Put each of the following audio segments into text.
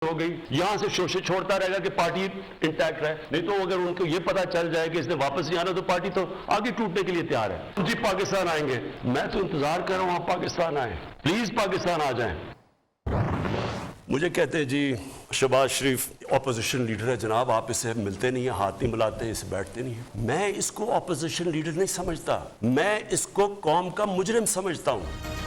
हो गई, यहाँ से शोषण छोड़ता रहेगा कि पार्टी इंटैक्ट रहे। नहीं तो अगर उनको ये पता चल जाए कि इसने वापस नहीं आना तो पार्टी तो आगे टूटने के लिए तैयार है। जी पाकिस्तान आएंगे, मैं तो इंतजार कर रहा हूं आप पाकिस्तान आए, प्लीज पाकिस्तान आ जाएं। मुझे कहते हैं जी शहबाज शरीफ ऑपोजिशन लीडर है जनाब, आप इससे मिलते नहीं हैं, हाथ नहीं मिलाते, इससे बैठते नहीं हैं। मैं इसको ऑपोजिशन लीडर नहीं समझता, मैं इसको कौम का मुजरिम समझता हूं।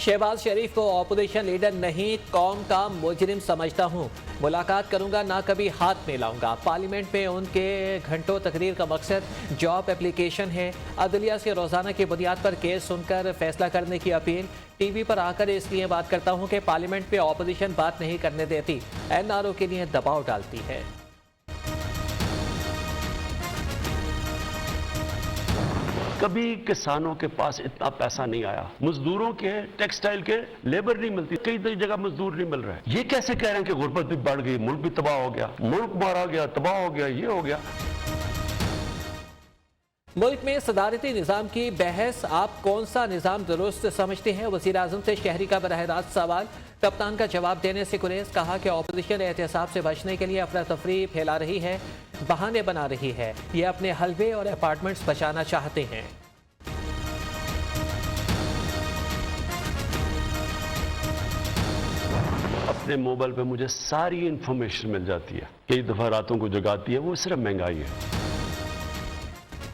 शहबाज शरीफ को ऑपोजिशन लीडर नहीं कौम का मुजरिम समझता हूं। मुलाकात करूंगा ना कभी हाथ में लाऊंगा। पार्लियामेंट में उनके घंटों तकरीर का मकसद जॉब एप्लीकेशन है। अदलिया से रोजाना की बुनियाद पर केस सुनकर फैसला करने की अपील। टीवी पर आकर इसलिए बात करता हूं कि पार्लियामेंट में ऑपोजिशन बात नहीं करने देती, एनआरओ के लिए दबाव डालती है। कभी किसानों के पास इतना पैसा नहीं आया, मजदूरों के टेक्सटाइल के लेबर नहीं मिलती, कई जगह मजदूर नहीं मिल रहा है। ये कैसे कह रहे हैं कि गुर्बत भी बढ़ गई, मुल्क भी तबाह हो गया, मुल्क मारा गया, तबाह हो गया, ये हो गया। मुल्क में सदारती निज़ाम की बहस, आप कौन सा निज़ाम दुरुस्त समझते हैं? वज़ीर आज़म से शहरी का बराह रास्त सवाल। कप्तान का जवाब देने से गुरेज, कहा कि ऑपोजिशन एहतसाब से बचने के लिए अफरा तफरी फैला रही है, बहाने बना रही है। ये अपने हलवे और अपार्टमेंट्स बचाना चाहते हैं। अपने मोबाइल पे मुझे सारी इंफॉर्मेशन मिल जाती है, कई दफा रातों को जगाती है, वो सिर्फ महंगाई है।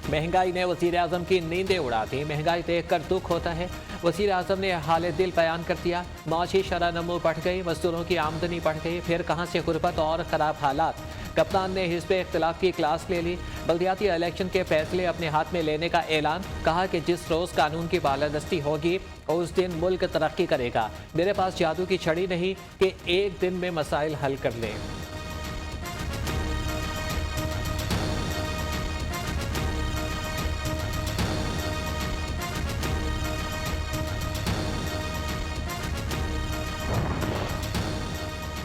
महंगाई ने वज़ीर आज़म की नींदें उड़ा दी। महंगाई देख कर दुख होता है। वज़ीर आज़म ने हाल दिल बयान कर दिया। माशी शरह नमो बढ़ गई, मजदूरों की आमदनी बढ़ गई, फिर कहाँ से गुर्बत और ख़राब हालात। कप्तान ने हिज़्ब इख्तिलाफ की क्लास ले ली। बल्दियाती इलेक्शन के फैसले अपने हाथ में लेने का ऐलान। कहा कि जिस रोज़ कानून की बालादस्ती होगी उस दिन मुल्क तरक्की करेगा। मेरे पास जादू की छड़ी नहीं कि एक दिन में मसाइल हल कर लें।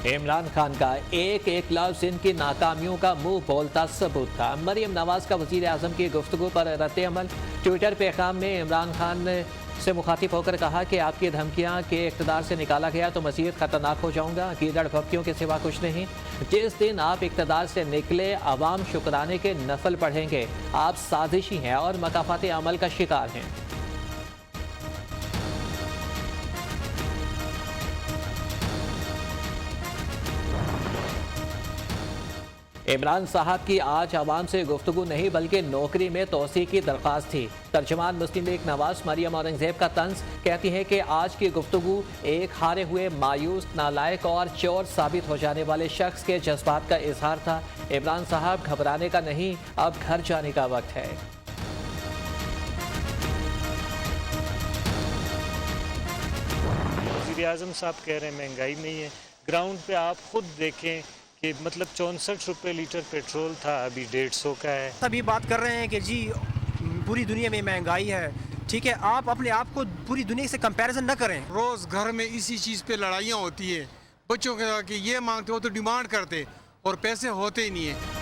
इमरान खान का एक एक लफ्ज़ इनकी नाकामियों का मुंह बोलता सबूत था। मरियम नवाज का वज़ीर आज़म की गुफ्तगू पर रद्द-ए-अमल। ट्विटर पैगाम में इमरान खान से मुखातिब होकर कहा कि आपकी धमकियां के इक़्तिदार से निकाला गया तो मज़ीद ख़तरनाक हो जाऊंगा। कीदड़ भपकियों के सिवा कुछ नहीं। जिस दिन आप इक़्तिदार से निकले अवाम शुक्राने के नफल पढ़ेंगे। आप साजिशी हैं और मकाफात अमल का शिकार हैं। इमरान साहब की आज आवाम से गुफ्तगू नहीं बल्कि नौकरी में तोसी की दरख्वास्त थी। तर्जुमान मुस्लिम लीग नवाज मरियम औरंगजेब का तंज कहती है कि आज की गुफ्तगू एक हारे हुए, मायूस, नालायक और चोर साबित हो जाने वाले शख्स के जज्बात का इजहार था। इमरान साहब घबराने का नहीं, अब घर जाने का वक्त है। वज़ीर आज़म साहब कह रहे हैं महंगाई नहीं है। ग्राउंड पे आप खुद देखें कि मतलब 64 रुपये लीटर पेट्रोल था, अभी 150 का है। अभी बात कर रहे हैं कि जी पूरी दुनिया में महंगाई है, ठीक है, आप अपने आप को पूरी दुनिया से कंपैरिजन न करें। रोज़ घर में इसी चीज़ पे लड़ाइयाँ होती है, बच्चों के कि ये मांगते हो तो डिमांड करते और पैसे होते ही नहीं है।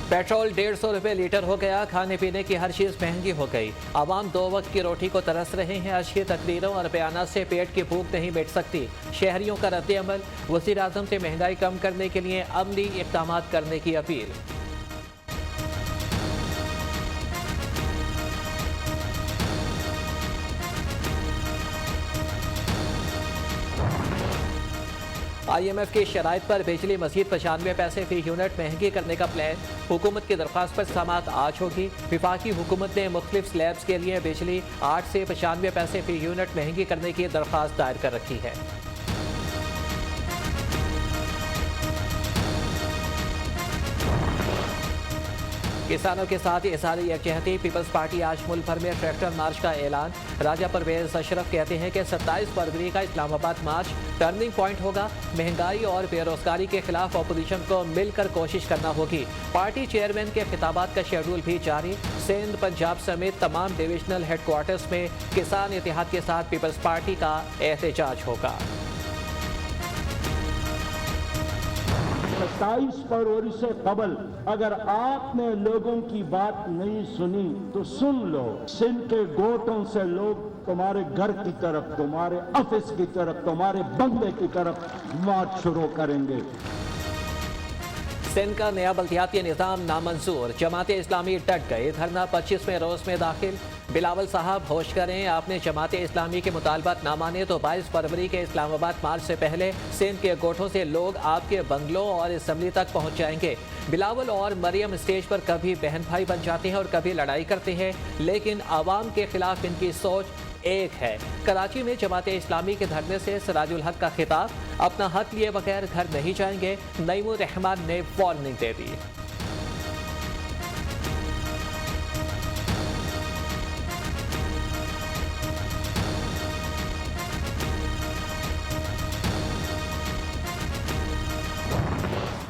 पेट्रोल 150 रुपये लीटर हो गया। खाने पीने की हर चीज़ महंगी हो गई। आवाम 2 वक्त की रोटी को तरस रहे हैं। अच्छी तकरीरों और बयानात से पेट की भूख नहीं मिट सकती। शहरियों का रद्द-ए-अमल। वज़ीर आज़म से महंगाई कम करने के लिए अमली इक़दाम करने की अपील। IMF की शराइत पर बिजली मज़ीद 95 पैसे फी यूनिट महंगी करने का प्लान। हुकूमत की दरख्वास्त पर समाअत आज होगी। विफाकी हुकूमत ने मुख्तलिफ स्लैब्स के लिए बिजली 8 से 95 पैसे फी यूनिट महंगी करने की दरख्वास्त दायर कर रखी है। किसानों के साथ इज़हारी यकजहती। पीपल्स पार्टी आज मुल्क भर में ट्रैक्टर मार्च का ऐलान। राजा परवेज अशरफ कहते हैं कि 27 फरवरी का इस्लामाबाद मार्च टर्निंग पॉइंट होगा। महंगाई और बेरोजगारी के खिलाफ अपोजिशन को मिलकर कोशिश करना होगी। पार्टी चेयरमैन के खिताबात का शेड्यूल भी जारी। सिंध, पंजाब समेत तमाम डिविजनल हेडक्वार्टर्स में किसान इत्तेहाद के साथ पीपल्स पार्टी का एहतजाज होगा। 27 फरवरी से कबल अगर आपने लोगों की बात नहीं सुनी तो सुन लो, सिंध के गोटों से लोग तुम्हारे घर की तरफ, तुम्हारे ऑफिस की तरफ, तुम्हारे बंगले की तरफ मार्च शुरू करेंगे। सिंध का नया बल्दियाती निज़ाम नामंजूर, जमाते इस्लामी डट गए, धरना 25वें रोज में दाखिल। बिलावल साहब होश करें, आपने जमाते इस्लामी के मुतालबात ना माने तो 22 फरवरी के इस्लामाबाद मार्च से पहले सिंध के गोठों से लोग आपके बंगलों और असम्बली तक पहुंच जाएंगे। बिलावल और मरियम स्टेज पर कभी बहन भाई बन जाते हैं और कभी लड़ाई करते हैं, लेकिन आवाम के खिलाफ इनकी सोच एक है। कराची में जमाते इस्लामी के धरने से सिराजुल हक का खिताब, अपना हक लिए बगैर घर नहीं जाएंगे, नईमुर रहमान ने वार्निंग दे दी।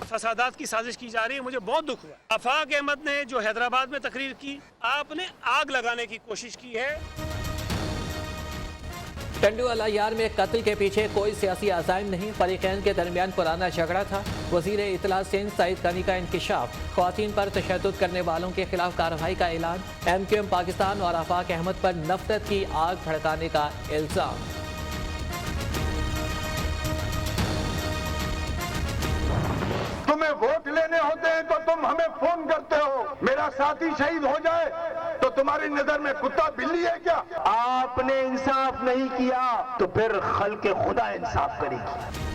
फसादात की साजिश की जा रही है, मुझे बहुत दुख हुआ। आफाक अहमद ने जो हैदराबाद में तकरीर की, आपने आग लगाने की कोशिश की है। टंडू अलायार में कत्ल के पीछे कोई सियासी अज़ाइम नहीं, फरीकैन के दरमियान पुराना झगड़ा था। वज़ीर इत्तला सिंध सईद गनी का इंकिशाफ, ख़वातीन पर तशद्दुद करने वालों के खिलाफ कार्रवाई का ऐलान। MQM पाकिस्तान और आफाक अहमद पर नफरत की आग भड़काने का इल्ज़ाम। तुम्हें वोट लेने होते हैं तो तुम हमें फोन करते हो, मेरा साथी शहीद हो जाए तो तुम्हारी नजर में कुत्ता बिल्ली है क्या? आपने इंसाफ नहीं किया तो फिर खल्क़े खुदा इंसाफ करेगी।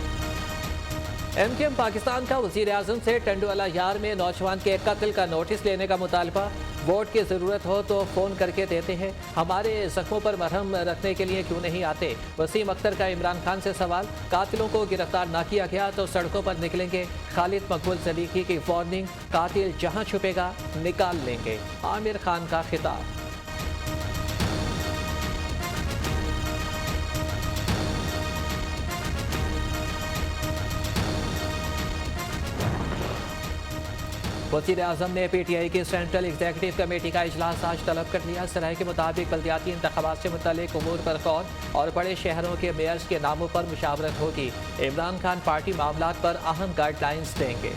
MQM पाकिस्तान का वज़ीर आज़म से टंडू अलायार में नौजवान के कत्ल का नोटिस लेने का मुतालबा। वोट की ज़रूरत हो तो फ़ोन करके देते हैं, हमारे ज़ख्मों पर मरहम रखने के लिए क्यों नहीं आते? वसीम अख्तर का इमरान खान से सवाल, कातिलों को गिरफ्तार ना किया गया तो सड़कों पर निकलेंगे। खालिद मकबूल सलीकी की वार्निंग, कातिल जहां छुपेगा निकाल लेंगे। आमिर खान का खिताब। वज़ीर आज़म ने PTI की सेंट्रल एग्जीक्यूटिव कमेटी का इजलास आज तलब कर लिया। सराय के मुताबिक बल्दियाती इंतखाबात से मुतल्लिक उमूर पर गौर और बड़े शहरों के मेयर्स के नामों पर मुशावरत होगी। इमरान खान पार्टी मामलात पर अहम गाइडलाइंस देंगे।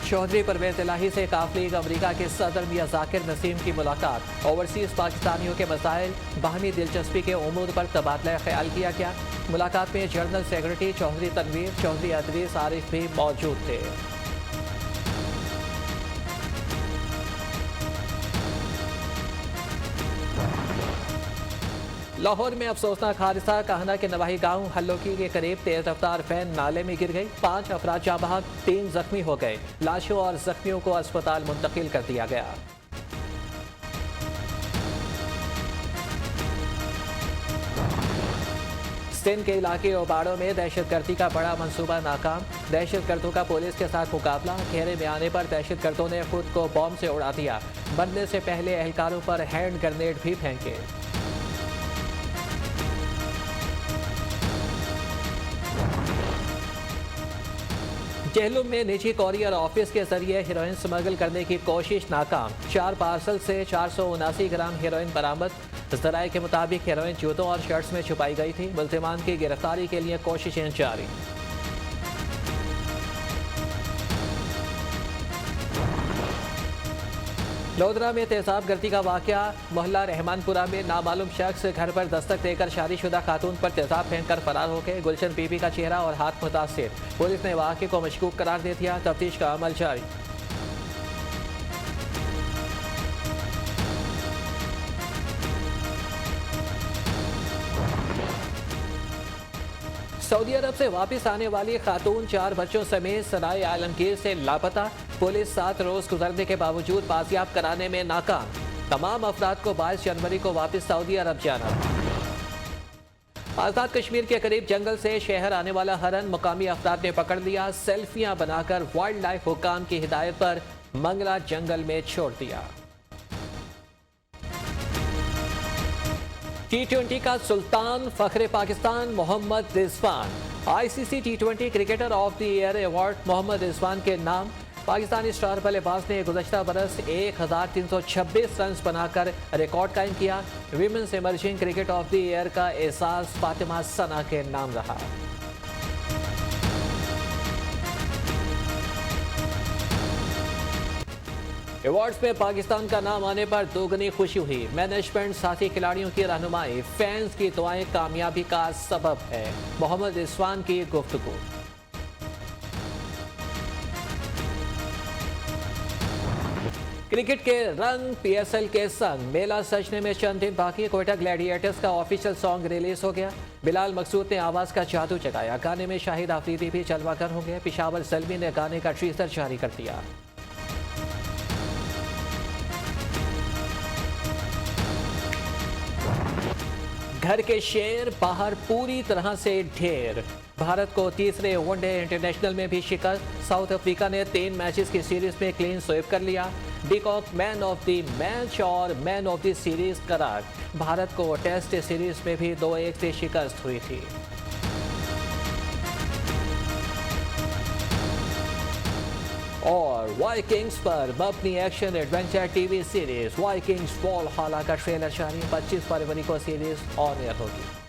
चौधरी परवेज इलाही से काफ लीग अमरीका के सदर मियां जाकिर नसीम की मुलाकात। ओवरसीज पाकिस्तानियों के मसाइल, बाहमी दिलचस्पी के उमूर पर तबादला ख्याल किया गया। मुलाकात में जनरल सेक्रेटरी चौधरी तनवीर, चौधरी अदरीस आरिफ भी मौजूद थे। लाहौर में अफसोसनाक हादसा, कहना के नवाही गांव हल्लोकी के करीब तेज रफ्तार वैन नाले में गिर गई। 5 अफराद जाँ बहक, 3 जख्मी हो गए। लाशों और जख्मियों को अस्पताल मुंतकिल कर दिया गया। सिंध के इलाके ओबाड़ों में दहशतगर्दी का बड़ा मंसूबा नाकाम। दहशतगर्दों का पुलिस के साथ मुकाबला, घेरे में आने पर दहशतगर्दों ने खुद को बॉम्ब से उड़ा दिया। बनने से पहले एहलकारों पर हैंड ग्रेनेड भी फेंके। जेहलुम में निजी कोरियर ऑफिस के जरिए हेरोइन स्मगल करने की कोशिश नाकाम। 4 पार्सल से 479 ग्राम हेरोइन बरामद। ज़राए के मुताबिक हेरोइन जूतों और शर्ट्स में छुपाई गई थी। मुल्ज़िमान की गिरफ्तारी के लिए कोशिशें जारी। लोधरा में तेजाब गर्दी का वाकया। मोहल्ला रहमानपुरा में नामालूम शख्स घर पर दस्तक देकर शादीशुदा खातून पर तेजाब फेंककर फरार हो गए। गुलशन बीबी का चेहरा और हाथ मुतासिर। पुलिस ने वाक़े को मशकूक करार दे दिया। तफ्तीश का अमल जारी। सऊदी अरब से वापस आने वाली खातून 4 बच्चों समेत सराय आलमगीर से लापता। पुलिस 7 रोज गुजरने के बावजूद बाजियाब कराने में नाकाम। तमाम अफराद को 22 जनवरी को वापस सऊदी अरब जाना। आज़ाद कश्मीर के करीब जंगल से शहर आने वाला हरन मुकामी अफराद ने पकड़ लिया। सेल्फियां बनाकर वाइल्ड लाइफ हुक्काम की हिदायत पर मंगला जंगल में छोड़ दिया। T20 का सुल्तान फखरे Pakistan Mohammad Rizwan. ICC T20 cricketer of the year award Mohammad Rizwan के नाम। पाकिस्तानी स्टार बल्लेबाज ने गुज़श्ता बरस 1326 रन बनाकर रिकॉर्ड कायम किया। Women's emerging cricket of the year का एजाज फातिमा सना के नाम रहा। अवार्ड्स में पाकिस्तान का नाम आने पर दोगुनी खुशी हुई। मैनेजमेंट साथी खिलाड़ियों की रहनुमाई, फैंस की दुआएं कामयाबी का सबब है। मोहम्मद रिजवान की गुफ्तगू। क्रिकेट के रंग PSL के संग मेला सजने में चंद दिन बाकी। क्वेटा ग्लैडिएटर्स का ऑफिशियल सॉन्ग रिलीज हो गया। बिलाल मकसूद ने आवाज का जादू जगाया। गाने में शाहिद आफरीदी भी जलवागर होंगे। पेशावर ज़ल्मी ने गाने का टीजर जारी कर दिया। घर के शेर बाहर पूरी तरह से ढेर। भारत को तीसरे वनडे इंटरनेशनल में भी शिकस्त। साउथ अफ्रीका ने 3 मैचेस की सीरीज में क्लीन स्वीप कर लिया। De Kock man of the match और मैन ऑफ द सीरीज करार। भारत को टेस्ट सीरीज में भी 2-1 से शिकस्त हुई थी। और वाइकिंग्स पर मबनी action adventure TV series Vikings Valhalla का ट्रेलर जारी। 25 फरवरी को सीरीज ऑन एयर होगी।